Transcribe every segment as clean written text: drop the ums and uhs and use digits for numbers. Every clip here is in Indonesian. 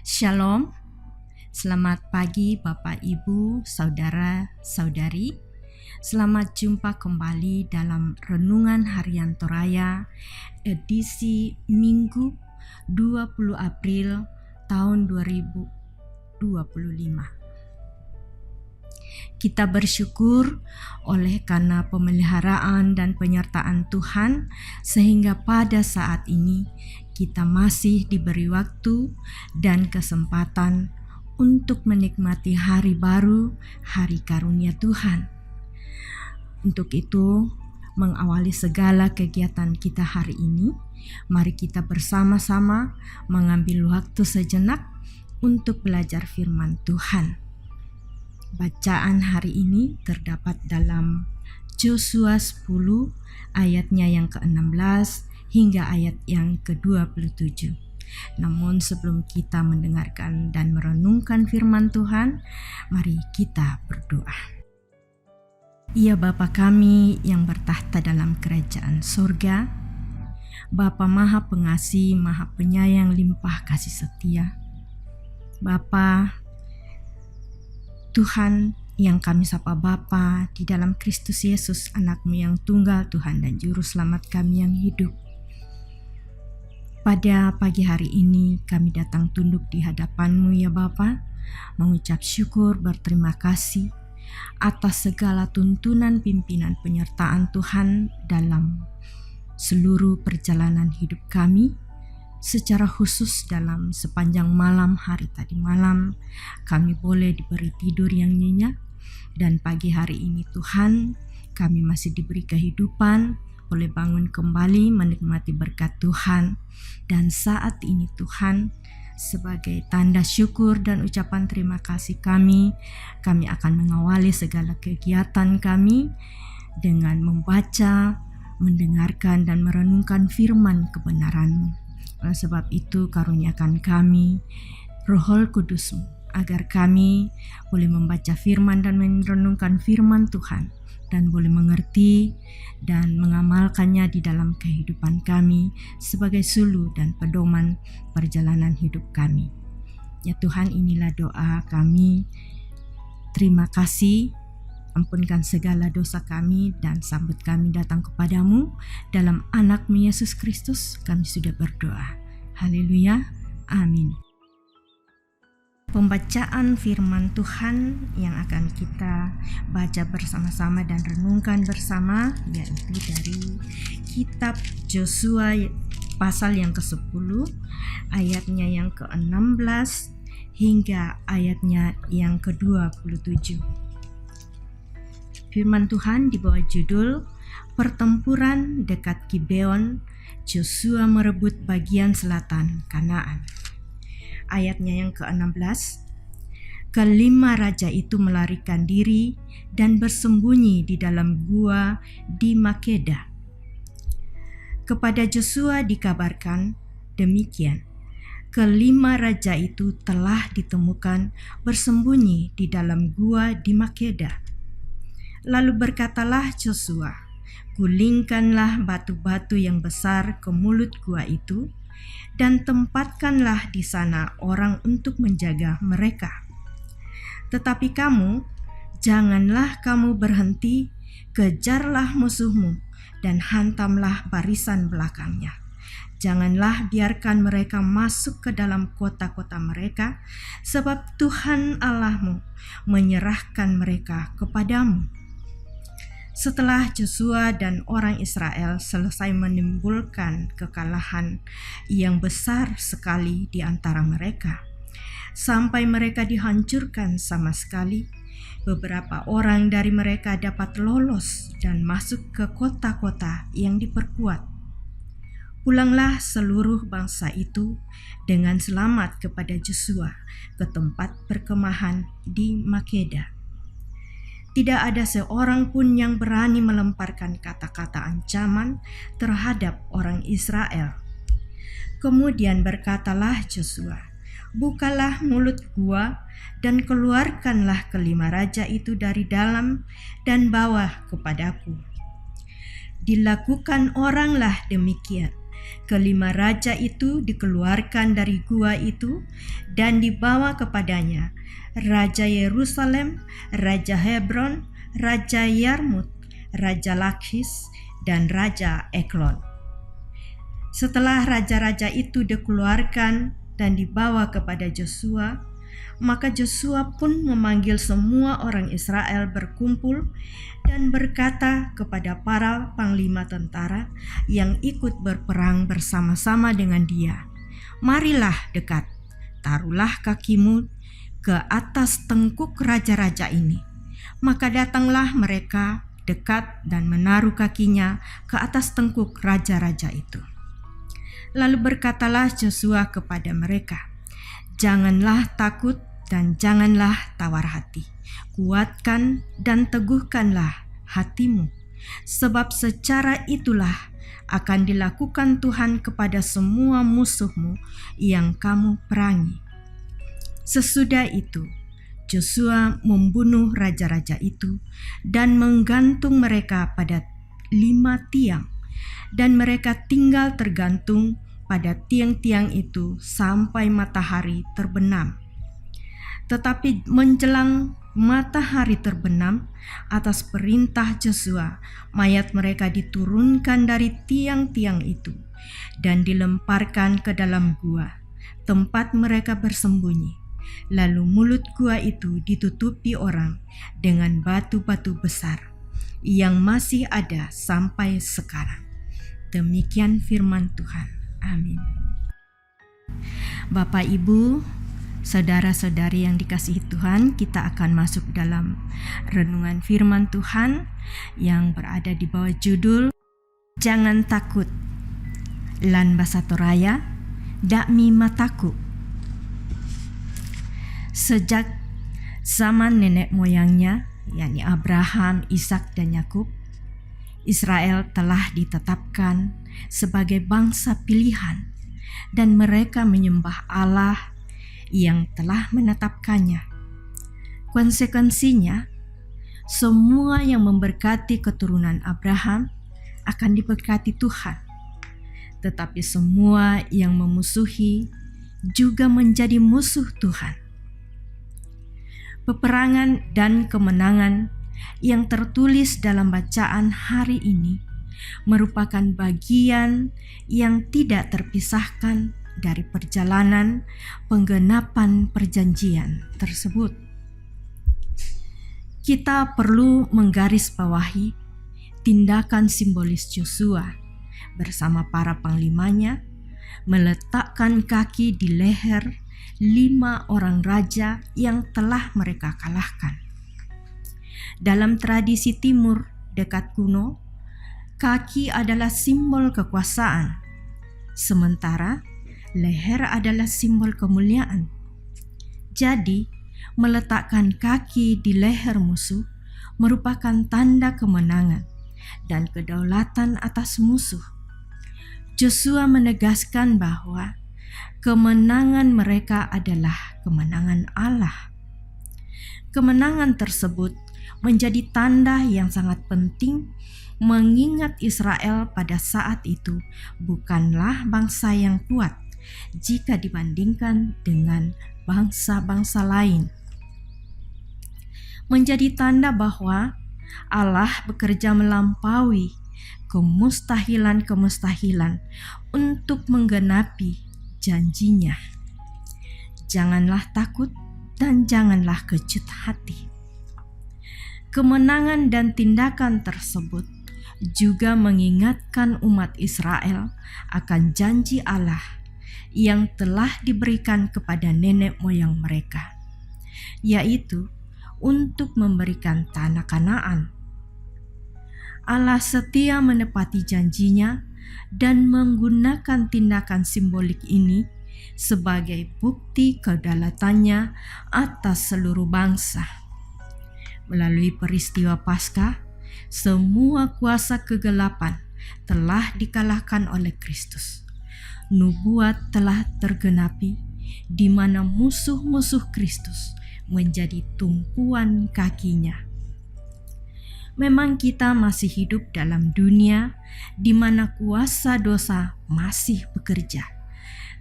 Shalom, selamat pagi Bapak Ibu, Saudara-saudari. Selamat jumpa kembali dalam Renungan Harian Toraya edisi Minggu 20 April tahun 2025. Kita bersyukur oleh karena pemeliharaan dan penyertaan Tuhan sehingga pada saat ini kita masih diberi waktu dan kesempatan untuk menikmati hari baru, hari karunia Tuhan. Untuk itu, mengawali segala kegiatan kita hari ini, mari kita bersama-sama mengambil waktu sejenak untuk belajar firman Tuhan. Bacaan hari ini terdapat dalam Yosua 10 ayatnya yang ke-16 hingga ayat yang ke-27. Namun sebelum kita mendengarkan dan merenungkan firman Tuhan, mari kita berdoa. Ya Bapa kami yang bertahta dalam kerajaan surga, Bapa Maha Pengasih, Maha Penyayang, limpah kasih setia. Bapa Tuhan yang kami sapa Bapa di dalam Kristus Yesus, Anak-Mu yang tunggal, Tuhan dan Juru Selamat kami yang hidup. Pada pagi hari ini kami datang tunduk di hadapan-Mu ya Bapa, mengucap syukur berterima kasih atas segala tuntunan pimpinan penyertaan Tuhan dalam seluruh perjalanan hidup kami. Secara khusus dalam sepanjang malam hari tadi malam, kami boleh diberi tidur yang nyenyak, dan pagi hari ini Tuhan, kami masih diberi kehidupan, boleh bangun kembali menikmati berkat Tuhan. Dan saat ini Tuhan, sebagai tanda syukur dan ucapan terima kasih kami akan mengawali segala kegiatan kami dengan membaca, mendengarkan dan merenungkan firman kebenaran-Mu. Oleh sebab itu karuniakan kami Roh Kudus-Mu agar kami boleh membaca firman dan merenungkan firman Tuhan dan boleh mengerti dan mengamalkannya di dalam kehidupan kami sebagai suluh dan pedoman perjalanan hidup kami. Ya Tuhan, inilah doa kami. Terima kasih. Ampunkan segala dosa kami dan sambut kami datang kepadamu. Dalam Anak-Mu Yesus Kristus kami sudah berdoa. Haleluya. Amin. Pembacaan firman Tuhan yang akan kita baca bersama-sama dan renungkan bersama yaitu dari kitab Yosua pasal yang ke-10 ayatnya yang ke-16 hingga ayatnya yang ke-27. Firman Tuhan di bawah judul Pertempuran dekat Gibeon, Yosua merebut bagian selatan Kanaan. Ayatnya yang ke-16, kelima raja itu melarikan diri dan bersembunyi di dalam gua di Makeda. Kepada Yosua dikabarkan demikian, kelima raja itu telah ditemukan bersembunyi di dalam gua di Makeda. Lalu berkatalah Yosua, gulingkanlah batu-batu yang besar ke mulut gua itu, dan tempatkanlah di sana orang untuk menjaga mereka. Tetapi kamu, janganlah kamu berhenti, kejarlah musuhmu, dan hantamlah barisan belakangnya. Janganlah biarkan mereka masuk ke dalam kota-kota mereka, sebab Tuhan Allahmu menyerahkan mereka kepadamu. Setelah Yosua dan orang Israel selesai menimbulkan kekalahan yang besar sekali di antara mereka, sampai mereka dihancurkan sama sekali, beberapa orang dari mereka dapat lolos dan masuk ke kota-kota yang diperkuat. Pulanglah seluruh bangsa itu dengan selamat kepada Yosua ke tempat perkemahan di Makeda. Tidak ada seorang pun yang berani melemparkan kata-kata ancaman terhadap orang Israel. Kemudian berkatalah Yosua, bukalah mulut gua dan keluarkanlah kelima raja itu dari dalam dan bawa kepadaku. Dilakukan oranglah demikian kelima raja itu dikeluarkan dari gua itu dan dibawa kepadanya Raja Yerusalem, Raja Hebron, Raja Yarmut, Raja Lakis, dan Raja Eglon. Setelah raja-raja itu dikeluarkan dan dibawa kepada Yosua, maka Yosua pun memanggil semua orang Israel berkumpul dan berkata kepada para panglima tentara yang ikut berperang bersama-sama dengan dia, "Marilah dekat, taruhlah kakimu ke atas tengkuk raja-raja ini." Maka datanglah mereka dekat dan menaruh kakinya ke atas tengkuk raja-raja itu. Lalu berkatalah Yosua kepada mereka, "Janganlah takut dan janganlah tawar hati. Kuatkan dan teguhkanlah hatimu, sebab secara itulah akan dilakukan Tuhan kepada semua musuhmu yang kamu perangi." Sesudah itu, Yosua membunuh raja-raja itu dan menggantung mereka pada 5 tiang, dan mereka tinggal tergantung pada tiang-tiang itu sampai matahari terbenam. Tetapi menjelang matahari terbenam, atas perintah Yosua, mayat mereka diturunkan dari tiang-tiang itu dan dilemparkan ke dalam gua, tempat mereka bersembunyi. Lalu mulut gua itu ditutupi orang dengan batu-batu besar yang masih ada sampai sekarang. Demikian firman Tuhan. Amin. Bapak, Ibu, saudara-saudari yang dikasihi Tuhan, kita akan masuk dalam renungan firman Tuhan yang berada di bawah judul Jangan Takut. Lan basa Toraya, dakmi mataku. Sejak zaman nenek moyangnya, yakni Abraham, Ishak, dan Yakub, Israel telah ditetapkan sebagai bangsa pilihan dan mereka menyembah Allah yang telah menetapkannya. Konsekuensinya, semua yang memberkati keturunan Abraham akan diberkati Tuhan, tetapi semua yang memusuhi juga menjadi musuh Tuhan. Peperangan dan kemenangan yang tertulis dalam bacaan hari ini merupakan bagian yang tidak terpisahkan dari perjalanan penggenapan perjanjian tersebut. Kita perlu menggarisbawahi tindakan simbolis Yosua bersama para panglimanya meletakkan kaki di leher 5 orang raja yang telah mereka kalahkan. Dalam tradisi timur dekat kuno, kaki adalah simbol kekuasaan, sementara leher adalah simbol kemuliaan. Jadi, meletakkan kaki di leher musuh merupakan tanda kemenangan dan kedaulatan atas musuh. Yosua menegaskan bahwa kemenangan mereka adalah kemenangan Allah. Kemenangan tersebut menjadi tanda yang sangat penting, mengingat Israel pada saat itu bukanlah bangsa yang kuat jika dibandingkan dengan bangsa-bangsa lain. Menjadi tanda bahwa Allah bekerja melampaui kemustahilan-kemustahilan untuk menggenapi janjinya. Janganlah takut dan janganlah kecut hati. Kemenangan dan tindakan tersebut juga mengingatkan umat Israel akan janji Allah yang telah diberikan kepada nenek moyang mereka, yaitu untuk memberikan tanah Kanaan. Allah setia menepati janjinya dan menggunakan tindakan simbolik ini sebagai bukti kedaulatannya atas seluruh bangsa. Melalui peristiwa Paskah, semua kuasa kegelapan telah dikalahkan oleh Kristus. Nubuat telah tergenapi, di mana musuh-musuh Kristus menjadi tumpuan kakinya. Memang kita masih hidup dalam dunia di mana kuasa dosa masih bekerja.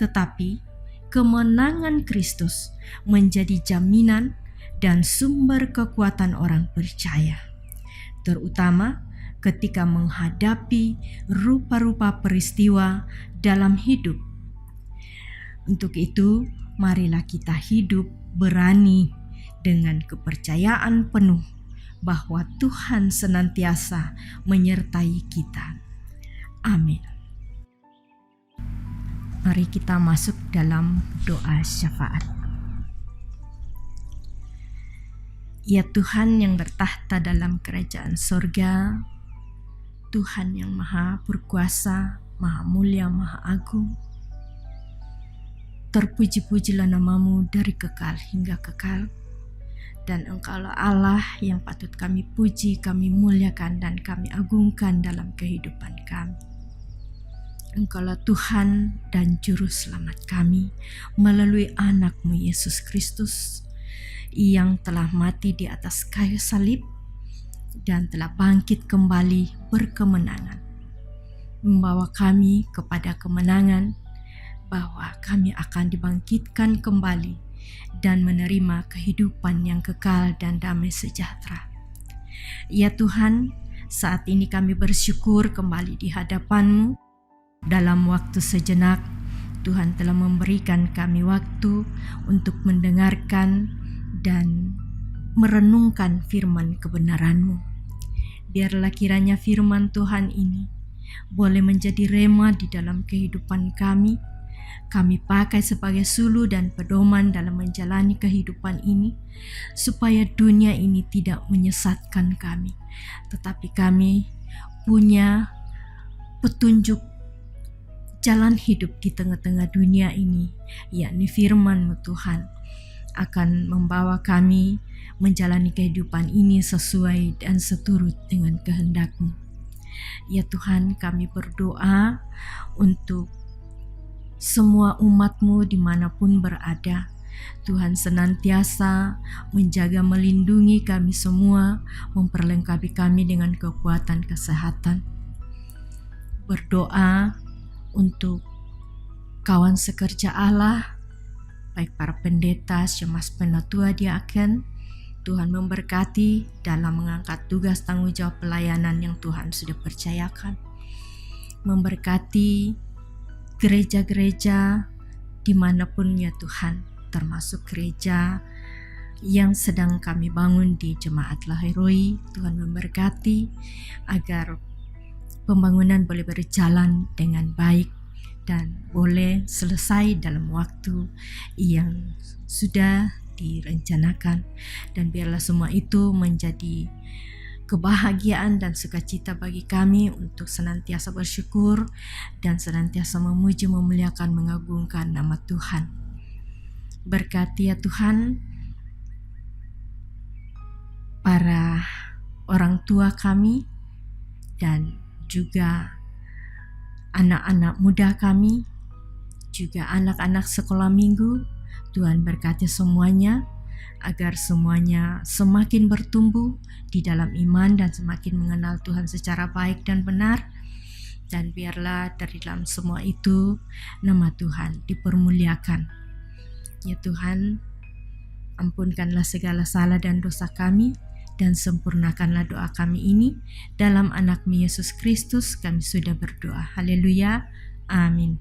Tetapi kemenangan Kristus menjadi jaminan dan sumber kekuatan orang percaya, terutama ketika menghadapi rupa-rupa peristiwa dalam hidup. Untuk itu, marilah kita hidup berani dengan kepercayaan penuh bahwa Tuhan senantiasa menyertai kita. Amin. Mari kita masuk dalam doa syafaat. Ya Tuhan yang bertahta dalam kerajaan sorga, Tuhan yang maha berkuasa, maha mulia, maha agung, terpuji-pujilah namamu dari kekal hingga kekal. Dan Engkaulah Allah yang patut kami puji, kami muliakan, dan kami agungkan dalam kehidupan kami. Engkaulah Tuhan dan Juru Selamat kami melalui anak-Mu Yesus Kristus yang telah mati di atas kayu salib dan telah bangkit kembali berkemenangan, membawa kami kepada kemenangan, bahwa kami akan dibangkitkan kembali dan menerima kehidupan yang kekal dan damai sejahtera. Ya Tuhan, saat ini kami bersyukur kembali di hadapan-Mu. Dalam waktu sejenak, Tuhan telah memberikan kami waktu untuk mendengarkan dan merenungkan firman kebenaran-Mu. Biarlah kiranya firman Tuhan ini boleh menjadi rema di dalam kehidupan kami. Kami pakai sebagai suluh dan pedoman dalam menjalani kehidupan ini, supaya dunia ini tidak menyesatkan kami, tetapi kami punya petunjuk jalan hidup di tengah-tengah dunia ini, yakni firman-Mu Tuhan, akan membawa kami menjalani kehidupan ini sesuai dan seturut dengan kehendak-Mu. Ya Tuhan, kami berdoa untuk semua umat-Mu dimanapun berada. Tuhan senantiasa menjaga, melindungi kami semua, memperlengkapi kami dengan kekuatan kesehatan. Berdoa untuk kawan sekerja Allah, baik para pendeta, syemasi penatua, diaken. Tuhan memberkati dalam mengangkat tugas tanggung jawab pelayanan yang Tuhan sudah percayakan. Memberkati gereja-gereja dimanapun ya Tuhan, termasuk gereja yang sedang kami bangun di Jemaat Lahiroi. Tuhan memberkati agar pembangunan boleh berjalan dengan baik dan boleh selesai dalam waktu yang sudah direncanakan, dan biarlah semua itu menjadi kebahagiaan dan sukacita bagi kami untuk senantiasa bersyukur dan senantiasa memuji, memuliakan, mengagungkan nama Tuhan. Berkati ya Tuhan para orang tua kami dan juga anak-anak muda kami, juga anak-anak sekolah minggu. Tuhan berkati semuanya, agar semuanya semakin bertumbuh di dalam iman dan semakin mengenal Tuhan secara baik dan benar. Dan biarlah dari dalam semua itu nama Tuhan dipermuliakan. Ya Tuhan, ampunkanlah segala salah dan dosa kami, dan sempurnakanlah doa kami ini. Dalam anak-Mu Yesus Kristus kami sudah berdoa. Haleluya. Amin.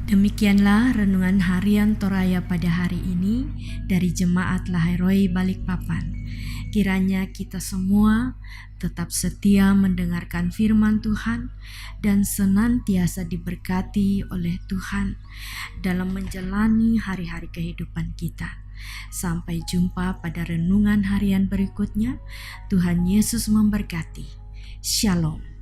Demikianlah renungan harian Toraya pada hari ini dari Jemaat Lahiroi Balikpapan. Kiranya kita semua tetap setia mendengarkan firman Tuhan dan senantiasa diberkati oleh Tuhan dalam menjalani hari-hari kehidupan kita. Sampai jumpa pada renungan harian berikutnya. Tuhan Yesus memberkati. Shalom.